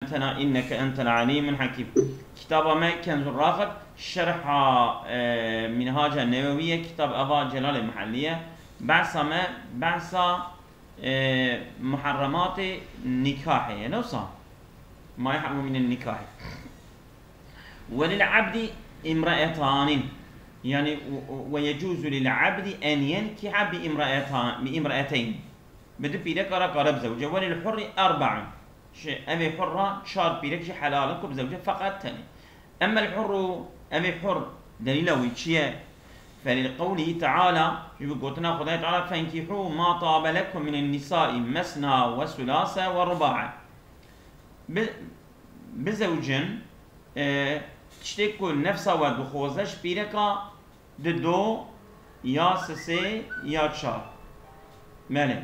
إنك أنت العليم الحكيم. كتاب ما كنز الرافد شرح منهاج النووية كتاب أبا جلال المحلية بعث محرمات نكاح نوصى ما يحرم من النكاح. وللعبد امرأتان يعني ويجوز للعبد أن ينكح بامرأتين بدو بيدك قرب زوجة. وللحر 4 أبي حرة شار بيدك حلالك بزوجة فقط تاني. أما الحر أبي حر دليله ويتشيه فلقوله تعالى يقولنا خدای تعالى فانكحوا ما طاب لكم من النساء مثنى وثلاث ورباع بزوجن تشتكل نفسها ودخوزش بيركا دو يا سسي يا تشار مالي.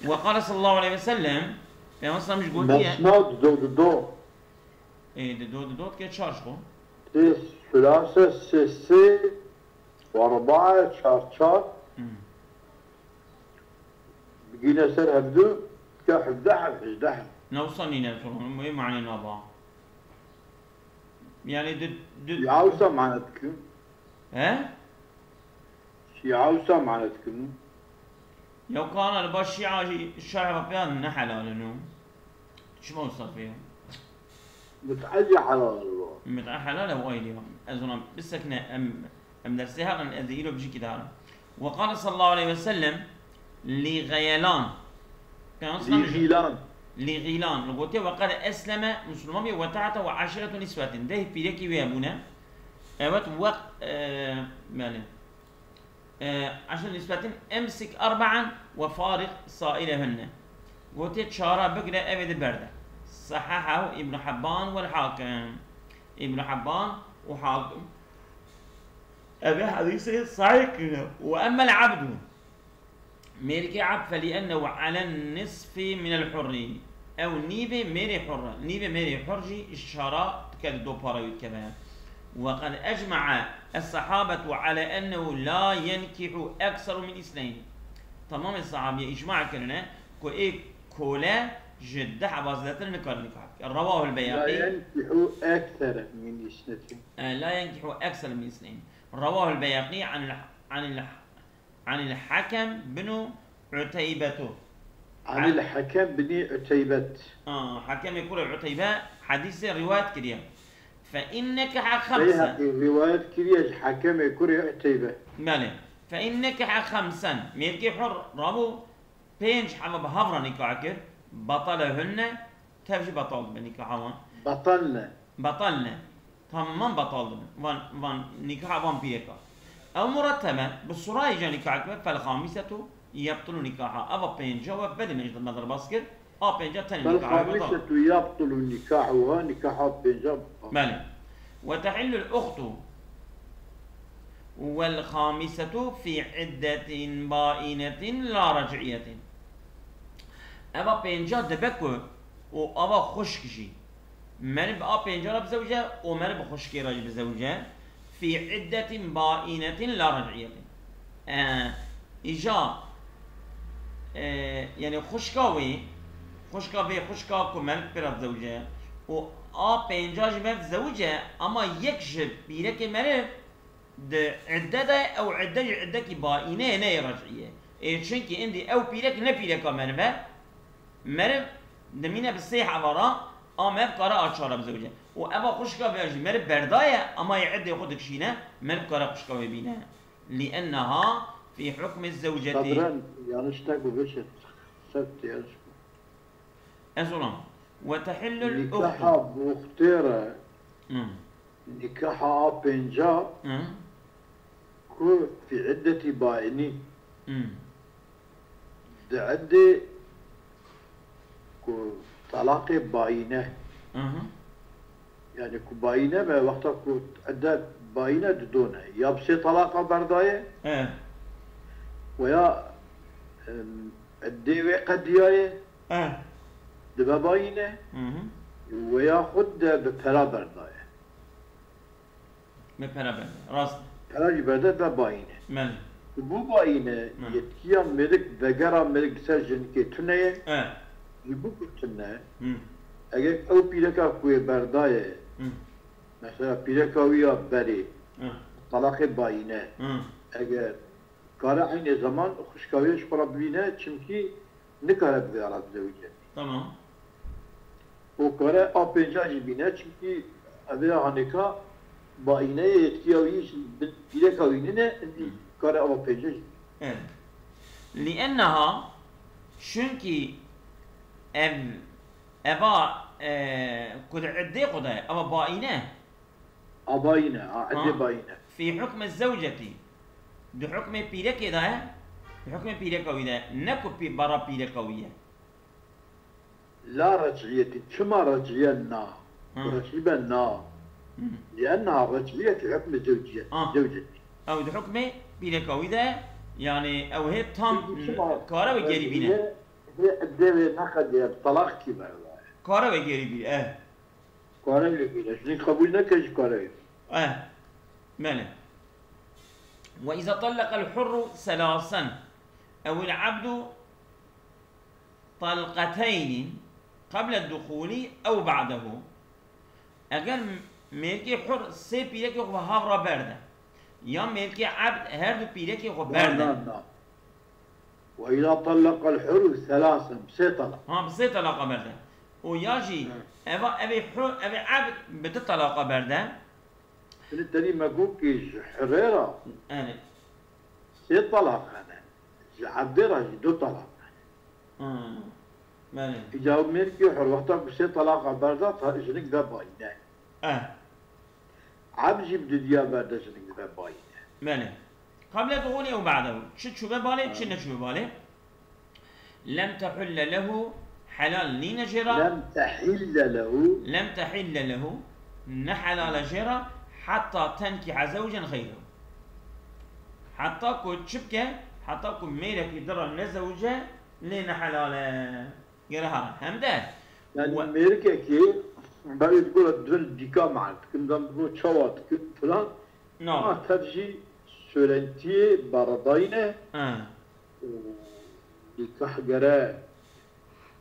وقال صلى الله عليه وسلم في مصر مش قلت يا دو ايه دو كي تشار شو ثلاثة سسي وأربعة شار بقينا سر هبدو كحب دحم نوصلني نوصلهم ايه معنى نضع يعني يعوسا معناتكم ها يعوسا معناتكم لو كان البشيعة الشرع بيان نحلال انه شو موصل فيهم متعجي حلال الله حلال وايديهم اظن بسكنا ام درسها ان اذيله بجي كده. وقال صلى الله عليه وسلم لغيلان لغيلان لقوتي وقال اسلم مسلمان وتعت وعشرة نسوة ده بيركي ويابونا اوت وقت ماله 10 نسوة امسك 4 وفارق صائلهن قوتي تشارة بقرة ابد برده. صححه ابن حبان والحاكم ابن حبان وحاكم أبي حديثه صحيح. وأما العبد ميركي عبد فلأنه على النصف من الحر أو نيبة ميري حرة نيبة ميري حرجي الشراء كد دو باراويت كمان. وقد أجمع الصحابة على أنه لا ينكح أكثر من 2. تمام الصحابة إجماع كلنا كولا جد حبازلة نكار رواه البياقي لا ينكح أكثر من 2 لا ينكح أكثر من 2. رواه البياقي عن الحكم بن عتيبة عن الحكم بن عتيبة حكم يقول عتيبة حديث رواية كريم فإنك 5 رواية كريم حكم يقول عتيبة ماله فإنك 5 ميركي حر رابو بينج حما بهفرا نكاحكر بطلهن تفجي بطل بنكاحوان بطلنا تمام بطل وان نكاح وان بيكا أو مرتبة بالصراحة جا نكاح فالخامسة يبطل نكاحها أبا بينجا وبدل نجد مدر باسكر بينجا تاني نكاحها فالخامسة يبطل نكاحها نكاحها بينجا مالي. وتحل الأخت والخامسة في عدة بائنة لا رجعية. أبا بينجا دبكو وأبا خشكشي من بقى بينجرة بزوجة ومن بخشكي راجل بزوجة في عدة بائنة لا رجعية. إجا يعني خشكاوي كمل برا زوجة و بينجاج ما زوجة أما يكشف بيرك مرة عدة أو عدة بائنة لا رجعية. شنكي عندي أو بيرك نبيرك مرة دمينا بالصيحة برا ما بقرا اشاره بزوجه وابا خشكا بيجي مر بردايه اما يعد ياخذ كشينه مر بقرا خشكا بينها لانها في حكم الزوجة. طبعا يعني اشتاقوا بشت سبت يا أزلام. وتحل الأخت نكاحها مختيرة نكاحها بنجا كو في عدة بائنين عدة كو طلاق باينة يعني كو باينة ما وقتها كو عدة باينة دونها يا بسي طلاقة برداية ويا عدة قدياية دبا باينة ويا خد ببرا برداية راس بلا برداية باينة مال بو باينة يتكيا ملك ذكرى ملك سجن كي تنية يبوك تنية اگر او پیرکا کوی بردایه مثلا پیرکا ویا بری طلاق باینه اگر کار عین زمان خوشکاویش خورا ببینه چونکی نکاره بیارد زوجه تمام و کاره آپنجاجی بینه چونکی اولا هنکا باینه یتکیاویش پیرکاوینه نه کاره آپنجاجی لأنها شنكي أبا كد عدي قضاء أبا باينة عدي باينة في حكم الزوجة بحكم بيرك ده بحكم بيرك وده نكو برا بيرك وياه لا رجعية شما رجعية نا رجعية نا لأنها رجعية في حكم الزوجية زوجتي أو بحكم بيرك وده يعني أو هي تام كارا وجري بينا هي الدولة نقد طلاق كبير كارا وجري بينا كارا وجري شنو قبول نكش كارا ماله وإذا طلق الحر ثلاثا أو العبد طلقتين قبل الدخول أو بعده أجل ملكي حر سي بيلك هو هافرا برده يا ملكي عبد هردو بيلك هو برده وإذا طلق الحر ثلاثا بسي طلق بسي طلق برده وياجي أبي حر أبي عبد بتطلق برده التاني ما قولكيش حريرة أنا سي طلاق أنا عبديرة دو طلاق مالي إذا ملكي حر وقتها بسي طلاق بردات إجنك ذا باينة عبجي بدي برده إجنك ذا باينة مالي قبل دخوله أو بعده شو ببالي شو ببالي لم تحل له حلال لنجرة لم تحل له نحلال جرة حتى تنكح زوجا غيره حتى كو تشبكه حتى كو ميلك يدرى الزوجة لنا حلال جرها هم ده يعني ميلك كي بقى تقول الدول ديكا معك كنا بنقول شوات فلان نعم ترجي سورنتي بارداينه نكاح جرا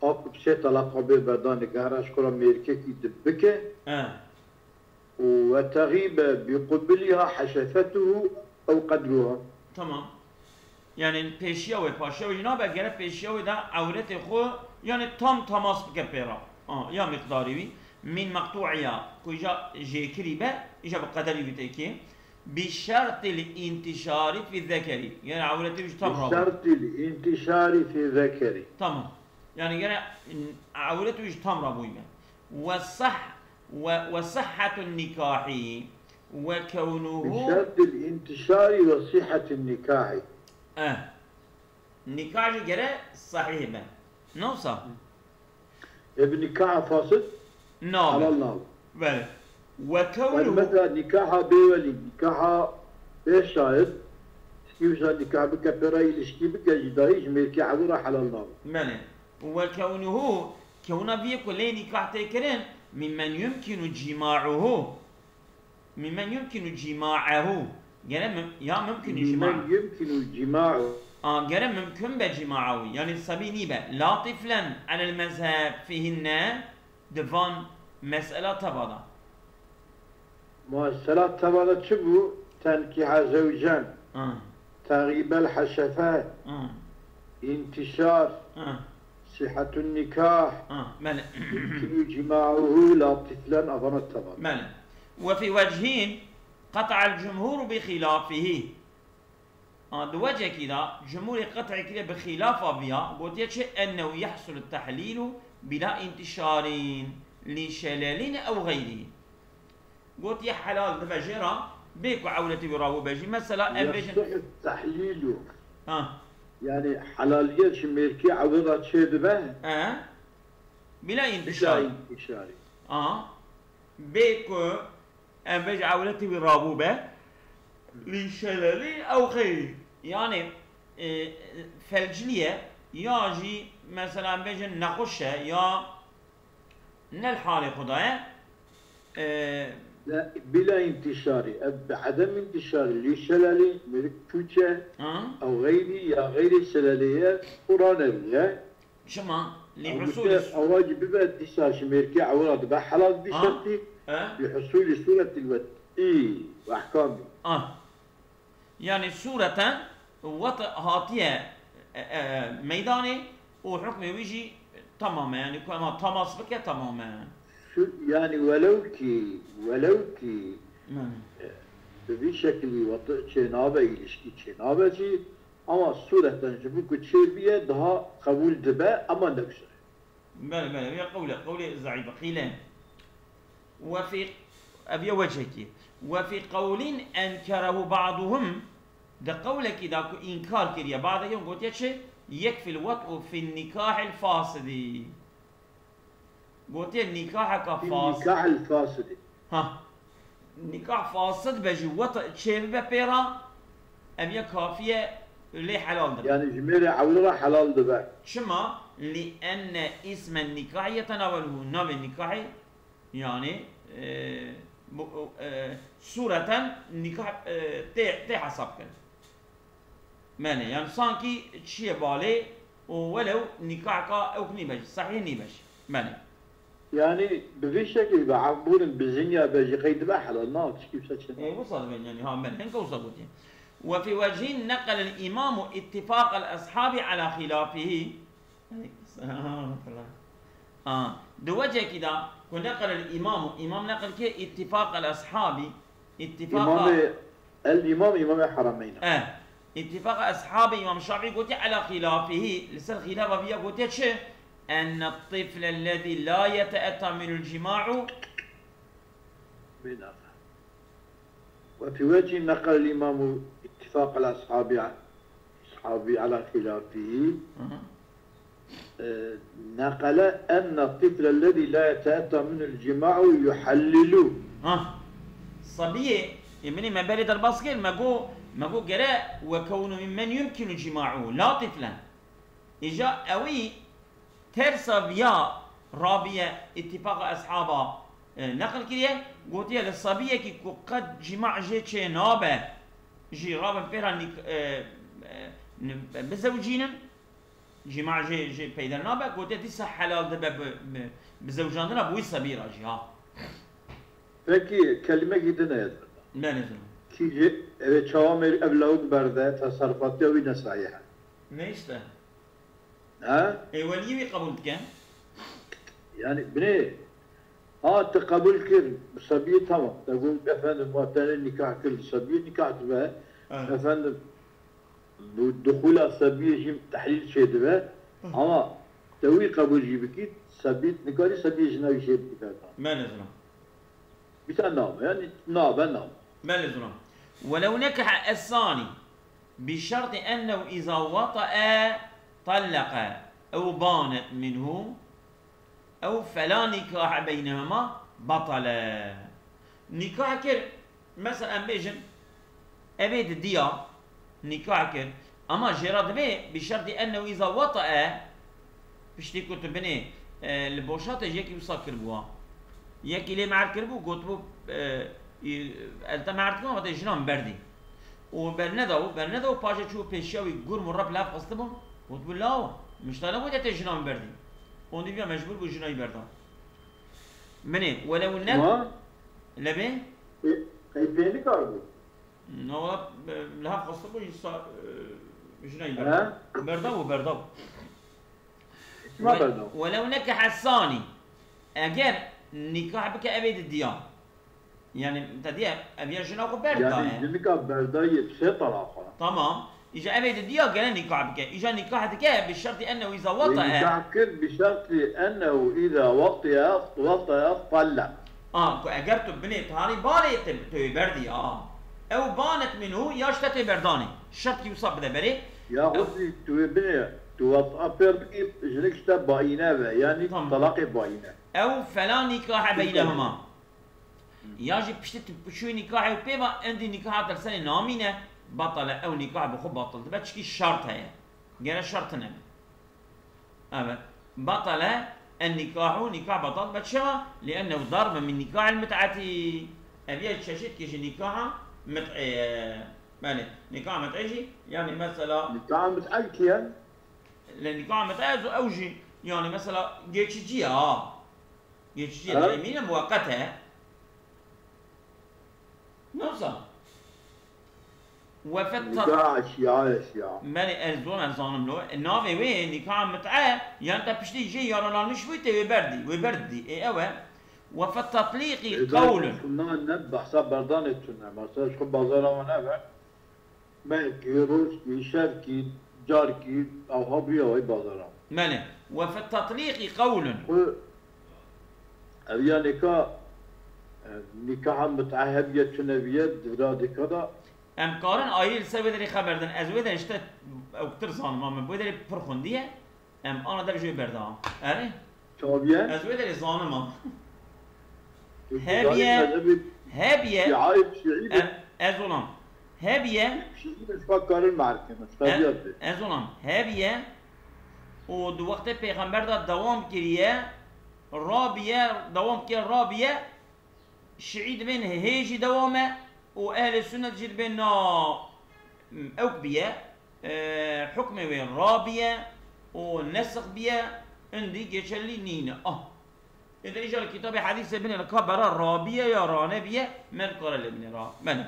أقب سي طلاق بردان نكاح شكرا ميركي دبكه وتغيب بقبلها حشفته أو قدرها تمام يعني بيشياوي باشياوي جناب اگر بيشياوي ده عورت خو يعني تماس بكبيرا يا مقداري من مقطوعية كوجا جيكري با إجا بقدري بتاكي بشرط الانتشار في الذكر يعني عورتي مش تمام بشرط الانتشار في الذكر تمام يعني عورتي مش تمام بويما وصحة النكاح وكونه بشرط الانتشار وصحة النكاح نكاح جرى صحيح ما نوصل ابن نكاح فاسد نعم على الله بله وكونه مثلا نكاح بولي نكاح بشاهد سكيوزا نكاح بك براي الاشكي بك جدايج ملكي عبورة على الله بله وكونه كونه بيكو لي نكاح تكرن ممن يمكن جماعه يعني يا ممكن جماعه ممن يمكن جماعه جرى ممكن بجماعه يعني الصبي نيبه لا طفلا على المذهب فيهن دفان مسألة تبادا مسألة تبادا شبو تنكيح زوجان تغيب الحشفات انتشار صحة النكاح يمكن جماعه لا طفلا أظن التبادا وفي وجهين قطع الجمهور بخلافه بوجه كده جمهور قطع كده بخلاف بها قلت أنه يحصل التحليل بلا انتشار لشلال أو غيره قلت يا حلال تفجرها بيكو عولتي براو بيجي مثلا يصح التحليل يعني حلالية شميركي عوضة شيد به بلا انتشار بيكو بيجي عولتي براو به لشلال أو غيره يعني فالجلية ياجي مثلا بيجي نخشه يا نالحالي خدايا لا بلا انتشار عدم انتشار لشلالي ملك توجه أو غيري يا غير الشلالية قرآنية شما لحصول أواجب ببقى ديسا شميركي عورات بقى حلال بشرطي لحصول صورة الوطء وأحكامه. يعني صورة وطء هاتية ميداني وحكمه يجي تماما، يعني كما تماس بك تماما. يعني ولو كي بشكل وطء شنابه إلشكي شنابه شي أما صورة تنجبوك تشير daha قبول دبا أما نكسر. بلى هي قولة ضعيفة قيلان. وفي أبي وجهك وفي قول أنكره بعضهم، ده قولك ده إنكار كريا بعضهم قلت يا يكفي الوطء في النكاح الفاسد. قلت النكاح كفاسد. النكاح الفاسد. نكاح فاسد بجي وطء تشير ببيرا أبي كافية ليه حلال دبا. يعني جميلة عورة حلال دبا. شما؟ لأن اسم النكاح يتناوله نام النكاح، يعني صورة نكاح تي حسب كن. ماني يعني سانكي تشي بالي ولو نكاح كا أو نيبش صحيح نيبش ماني. يعني بفي شكل بعبور بزنيا بجي قيد بحل ناقص كيف ساتشن. إيه وصل يعني ها من هنك وصل. وفي وجه نقل الإمام اتفاق الأصحاب على خلافه. دو وجه كده ونقل إمام نقل كي اتفاق الأصحاب اتفاق إمام الحرمين. اتفاق أصحاب إمام الشافعي قلت على خلافه، لسه الخلاف فيها قلت شيء أن الطفل الذي لا يتأتى من الجماع وفي وجه نقل الإمام اتفاق الأصحاب على خلافه نقل أن الطفل الذي لا يتأتى من الجماع يحلل. صبية يمني ما بلد الباسكيل ما جو جراء وكونه ممن يمكن جماعه لا طفلا. إجا أوي ترسى بيا رابية اتفاق أصحابها نقل كده قلت يا للصبية كي قد جماع جي نابه جي رابن فيها بزوجين جماع جي بيدا نابه قلت ديسا حلال دبا بزوجان دنا بوي صبي راجي ها. فكي كلمة جدا يا ما نزل. كي جي شوامر أبلغ برده تصرفات وي نصايح. نيشته. اي وليوي قبول كان؟ يعني بني تقبل كل صبي تمام تقول افندم وقتنا النكاح كل صبي نكاح تبع افندم دخول صبي جيم تحليل شيء تبع اما توي قبول جيبك صبي نكاح صبي جناوي شيء تبع ما نزل. بتنام يعني نام ما نزل. ولو نكح الثاني بشرط انه اذا وطأ طلق أو بانت منه أو فلا نكاح بينهما بطل. نكاح كر مثلا بيجن أبيد الديار نكاح كر أما جراد به بشرط أنه إذا وطأ بشتي كنت بني البوشات يجيكي وصاكر بوا يكي لي معركر بو قلت بو ألتا معركر ما تجنام بردي وبرندو باجا شو بيشاوي قول مرة بلاف قصتبهم قلت بالله مش طالب وده تجنام بردي وندي بيا مجبور بجناي بردا مني ولو النك لبي كيف بيني كاربو نو لها قصتبو يصا جناي بردا ما بردا ولو نكح الثاني اجر نكاح بك ابيد الديان يعني تديا ابي جناق بردا يعني نكاح بردا يبسط طرفه تمام. إجا أبيد الديار قال نكاح بك، إجا نكاح بك بشرط أنه إذا وطأ. نكاح بشرط أنه إذا وطأ طلق. أجرت بنت هاني بالي تبردي أو بانت منه ياشت تبرداني، الشرط يوصف بده بري. يا أخي تبني توطأ بردي جريك شتى باينة يعني طلاق باينة. أو فلا نكاح بينهما. ياجي بشتت بشوي نكاح وبيبا عندي نكاح ترسل نامينه. بطل أو نكاح بخو بطل تبى تشكي الشرط هي غير الشرط نبي أبد بطل النكاح نكاح بطل بتشوا لأنه ضرب من نكاح المتعة أبي تششت كيش نكاح مالي نكاح متعجي يعني مثلا نكاح متعجي لنكاح متعجي أوجي يعني مثلا geçici geçici دائمية مؤقتة نوصل نكاح أشياء مالي أزون زانم لو النافي وين نكاح متعة يعني أنت بشتي جي يا رنا نشويته وبردي إيه أوه وفي التطليق قول كنا ننبه حساب بردانة كنا مثلا شو بازار وانا ما كيروش كي جاركي أو هبي أو بازار مالي وفي التطليق قول أبيا نكاح متعة هبية كنا بيد ورادي كذا ام قارن آیل سر بدری خبر دن از وی دنشته او کتر زانم ام بدری پرخوندیه ام آن در جوی بردام اره تابیه از وی دری زانم ام هبیه از اونم هبیه فکرین معرکه از اونم هبیه و دو وقت پیغمبر دا دوام کریه رابیه شعید من هیجی دوامه وأهل السنة تجد بيننا أوكبية حكم وين رابية ونسخ بيا عندي جيشلي نينا إذا إجا الكتاب حديث ابن الكبر رابية يا رانبية من قال الابن را من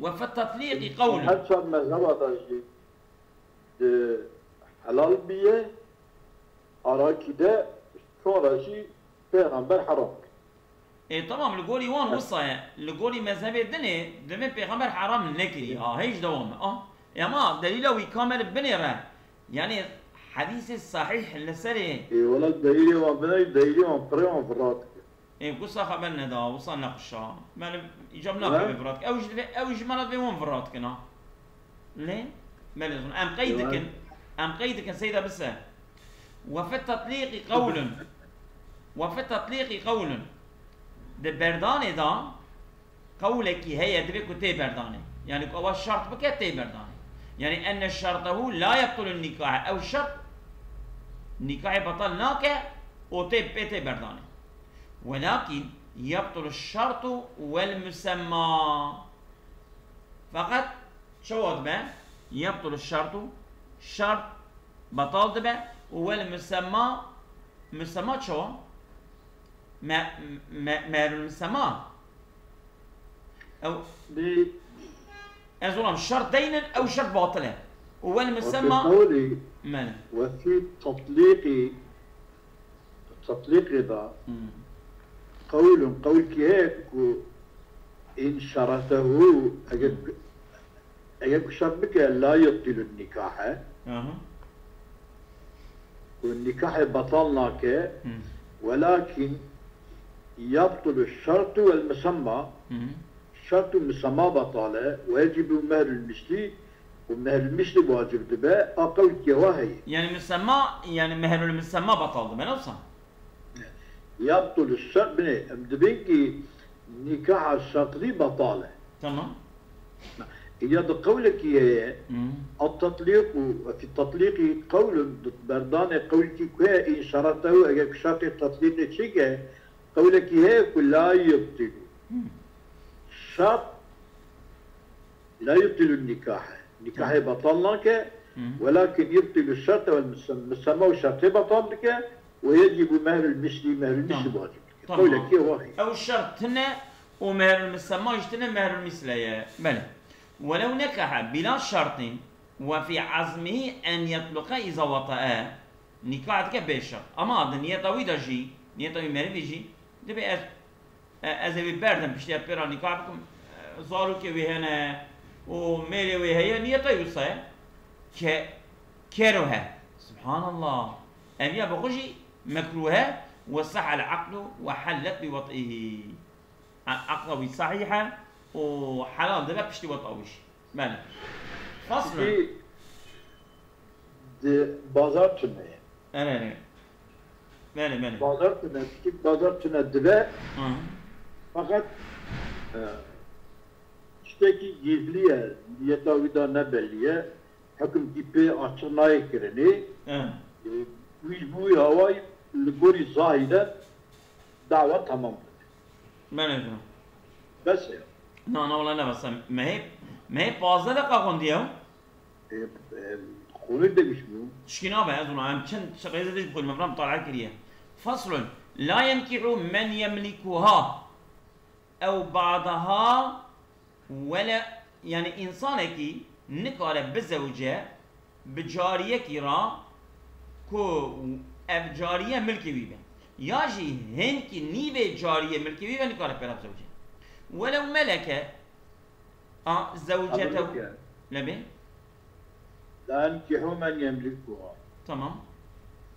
وفي التطليق قول حتى مذهب حلال بيه أراكي ده شورشي پیغمبر حرام إيه طبعا لقولي وان وصايا لقولي مذهب الدنيا دم پیغمبر حرام نكري هيش دوام يا ما دليله ويكمل بنيره يعني حديث الصحيح لسري إيه ولا دليل وبني دليل وبريم فراتك إيه قصة خبرنا دا وصلنا قشة ما جبنا في فراتك أو جمالات في وين فراتك نا ليه ما لازم أم قيدك سيدة بس وفي التطليق قول ده بردانه دا قولك هي دبك تي بردانه يعني أول شرط بك تي بردانه يعني أن شرطه لا يبطل النكاح أو شرط نكاح بطل ناك أو تي بردانه ولكن يبطل الشرط والمسمى فقط شو ما يبطل شرط بطل دبه والمسمى مسمى شو ما المسمى او أزولم شرط دين او شرط باطله والمسمى من وفي تطليقي ذا قول هيك إن شرطه أجد شرطك لا يبطل النكاح والنكاح بطلناك ولكن يبطل الشرط والمسمى الشرط والمسمى بطالة ويجب مهر المثلي ومهر المثلي واجب دباء أقل كواهي يعني مسمى يعني مهر المسمى بطال دباء نفسه يبطل الشرط بني أمدبينكي نكاح الشرطي بطالة تمام إذا قولك هي التطليق في التطليق قول بردان قولك كه إن شرطه أجل شرط التطليق شيء قولك هي لا يبطل شرط لا يبطل النكاح بطلناك ولكن يبطل الشرط والمسمى والشرط بطلناك ويجب مهر المثلي واجب قولك هي واحد أو الشرط هنا ومهر المسمى يشتنا مهر المثلي بلى ولو نكح بلا شرط وفي عزمه أن يطلق إذا وطأ نكاحك بشرط أما هذا نيته جي نيته مريض جي دبي أزبي بردم بشتى برا نكاحكم زارو كويهنا وميري وهي نيته يوصى كروها سبحان الله أميا بخشي مكروها وصح العقل وحلت بوطئه عقله صحيحة وحلال ده بشتي وطاوش ماله فصل بازار تنه انا ماله بازار تنه بازار تنه دبه فقط işteki gizliye niyetavida ne belliye hakim ipi açılmaya kireni bu havayı ligori zahide dava tamam ماله بس لا والله لا بس ما هي 15 دقيقة قنديو خوني دقش بو شكينا بها أظن عم كن شغيزة دش بقول مبرم طالع كريه فصل لا ينكح من يملكها أو بعضها ولا يعني إنسانك نكاره بزوجة بجارية كرا كو جارية ملكي بيبه ياجي هنك نيبه جارية ملكي بيبه نكاره بيرا بزوجة ولو ملك زوجته لبه لا ينكح من يملكها تمام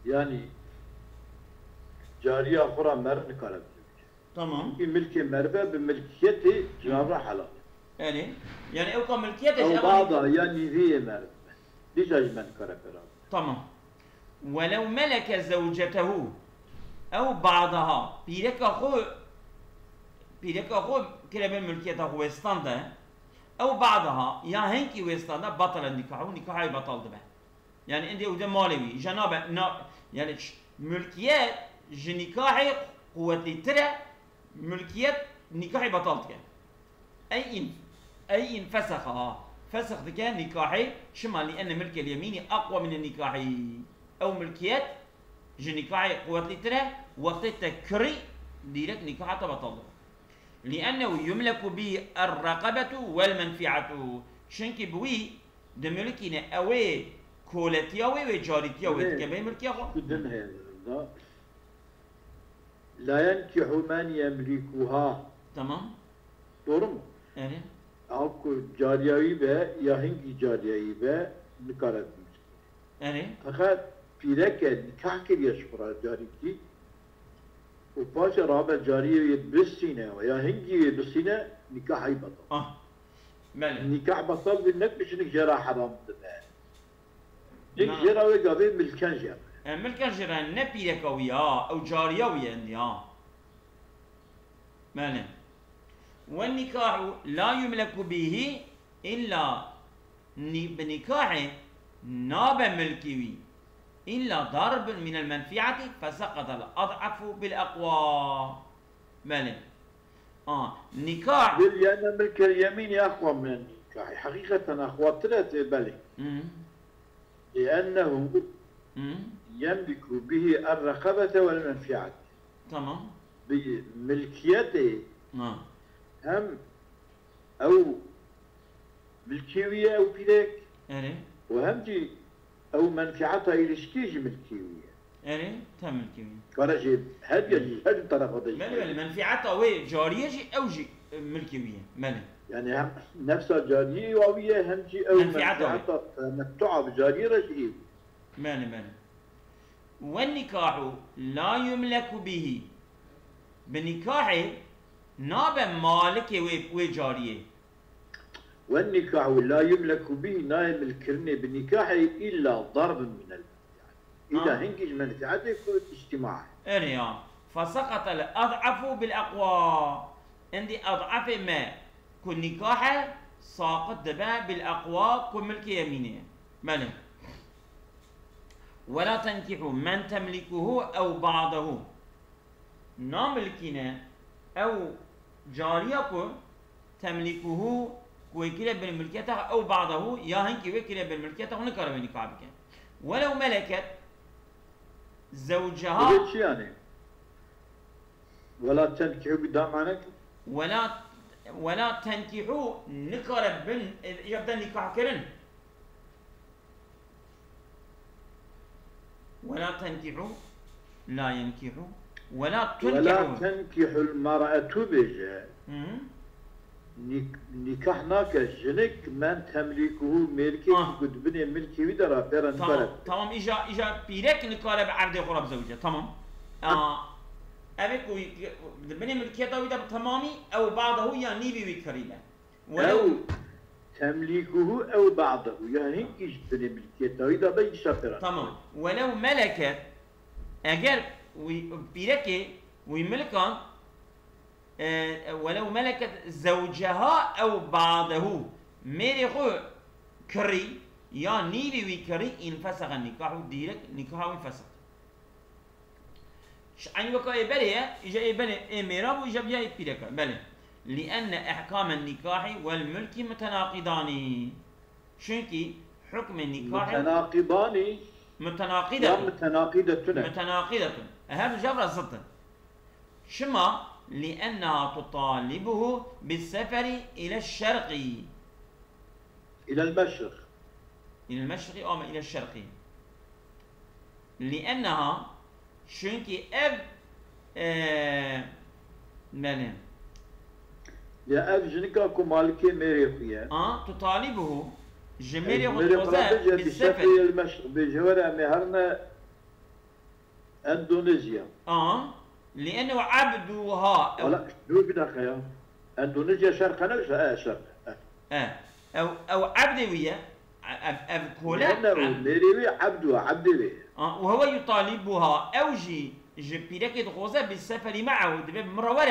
يعني جارية أخرى مر نكاره تمام في ملك مربى بملكيته جارة حلال يعني أو ملكيته أو بعضها يعني هي مربى ليش أجمل كرافرات تمام ولو ملك زوجته أو بعضها بيرك أخو كلمة ملكيته هو استنده أو بعضها يا هنكي ويستنده بطل النكاح ونكاحه بطل دبه يعني عندي وده مالوي جنابه يعني ملكيات جنكاحي قوة ترى ملكيات نكاحي بطلت أي إن فسخها فسخ ذكاء نكاحي شمال لأن ملك اليميني أقوى من النكاحي أو ملكيات جنكاحي قوة ترى وقت تكري ديرك نكاحة بطل لأنه يملك به الرقبة والمنفعة شنك بوي دملكينا أوي كولتياوي وجاريتياوي كبير ملكيها لا ينكح من يملكها تمام doğru يعني أو جاريوي به يا هنگي جاريوي به نكارت يعني فقط پیرک نکاح کریش برای جاری کی و پاش رابع جاریوی بسینه و یا هنگی بسینه نکاحی بطل بله نکاح بطل بالنك مش انك جرا حرام ده نك جرا وقابل ملكان جرا ملكان جرا نبيرك ويا او جاريوي عندي ماله والنكاح لا يملك به إلا بنكاح ناب ملكي إلا ضرب من المنفعة فسقط الأضعف بالأقوى ماله نكاح لأن ملك اليمين أقوى من النكاح حقيقة أخوة ثلاثة بلي لأنه يملك به الرقبة والمنفعة تمام بملكيته هم أو ملكيوية أو بيدك وهم جي أو منفعتها إلشكيج ملكيوية تم ملكيوية كارجي هاد طرف هذا مالي منفعتها وي جارية جي أو جي ملكيوية مالي يعني هم نفسها جارية وهي هم جي أو منفعتها متبعة بجارية رجعي مالي والنكاح لا يملك به بنكاحه ناب مالك وجاريه والنكاح لا يملك به نائم الكرني بنكاحه إلا ضرب من المنفعة إذا هنجج منفعته يكون اجتماعي فسقط الأضعف بالأقوى عندي أضعف ما كن نكاحه ساقط دبا بالأقوى كن ملك يمينه ماله ولا تنكحوا من تملكه أو بعضه ناملكنا أو جاريكو تملكه وكلا بالملكيته أو بعضه يا هنك وكلا بالملكيته ونكره بنكاح بك ولو ملكت زوجها يعني ولا تنكحوا قدام عنك ولا تنكحوا نكره بن يبدأ نكاح كرن ولا تنكحوا لا ينكحوا ولا تنكح المرأة بجا نكاح ناكا جنك من تملكه ملكي قد بني ملكي ودرا بيرن تمام إجا بيرك نكاله بعبد خراب زوجة تمام أبيك بني ملكي ده تمامي أو بعضه يعني بيكريله ولو تملكه أو بعضه يعني إيش بني ملكي ده بيجي تمام ولو ملكت أجر وبيركي ويملكان ولو ملكت زوجها أو بعضه ميرخو كري يا نيبي ويكري انفسخ النكاح ديرك نكاح انفسخ عن وقع بليه إجا بلي إميراب وإجا بيا بيرك بلي لأن أحكام النكاح والملك متناقضان شنكي حكم النكاح متناقضان متناقضة متناقضة هذا جبر الزطن شما لأنها تطالبه بالسفر إلى الشرق إلى المشرق أو إلى الشرق لأنها شنكي أب مالين يا أب جنكا كمالكي ميريخية تطالبه جميري غطوزة بالسفر إلى المشرق بجوارة مهرنا أندونيسيا لأنه عبدها لا شو بدك يا أندونيسيا شرقا ولا شرق أو عبدوية كولا لأنه ميريوي عبدوي وهو يطالبها أو جبيرك غوزة بالسفر معه مرة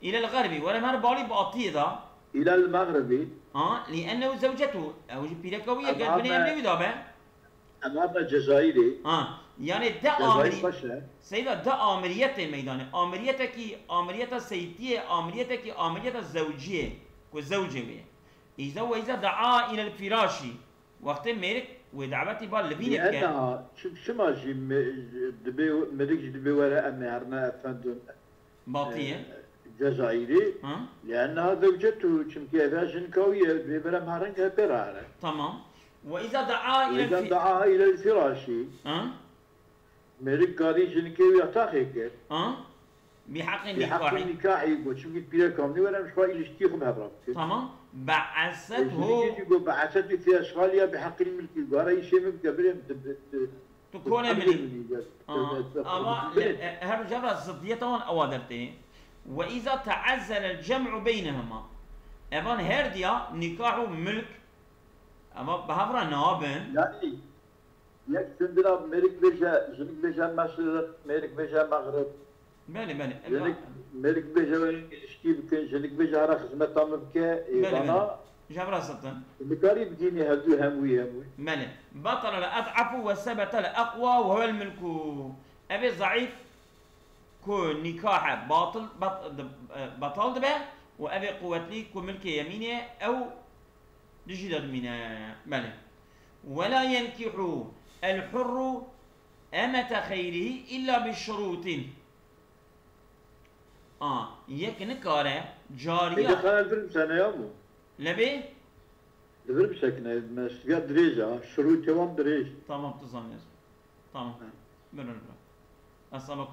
إلى الغرب ولا مر بالي بأطيضة إلى المغرب لأنه زوجته أو جبيرك ويا قال بني أمني وذابه أمام الجزائري يعني سيدا ده آمرية الميدان آمرية سيدية آمرية الزوجية كزوجة إذا دعا إلى الفراش وقت ميرك ودعوتي باللبين لأنها شو ماشي مديك دبي ولا أمهرنا أفندون باطية جزائري لأنها زوجته شمكي هذا جنكوية ببرا مهرنها برارة تمام وإذا دعا إلى الفراش ميرك قاري جنكوية تاخيك بحق النكاح يقول شمكي بيلا كامني ولا مش فايل يشتيهم هبرا تمام بعثته بعثته في أشغالية بحق الملك القاري يشي من قبل تكون مني أما هذا جبر الصدية طبعا أوادرتين وإذا تعزل الجمع بينهما أبان هرديا نكاح ملك أما بهفرا نابن يعني يك سندرا ملك بيجا جنك بيجا مشرق ملك بيجا مغرب بله ملك بيجا اشتي بكن جنك بيجا على خدمة مبكى إيوانا جبر الصدن المكاري بديني هدو هموي بله بطل الأضعف وثبت الأقوى وهو الملك أبي ضعيف كو نكاح بطل به وأبي قوة لي كو ملك يمينه أو لجدد منه بله ولا ينكح الحر أمة خيره إلا بالشروط يك نكاره جارية إذا كان الفيلم سنة يومه لبي الفيلم سكنة مستقى دريجة شروط يوم دريج تمام تمام بنو أسألك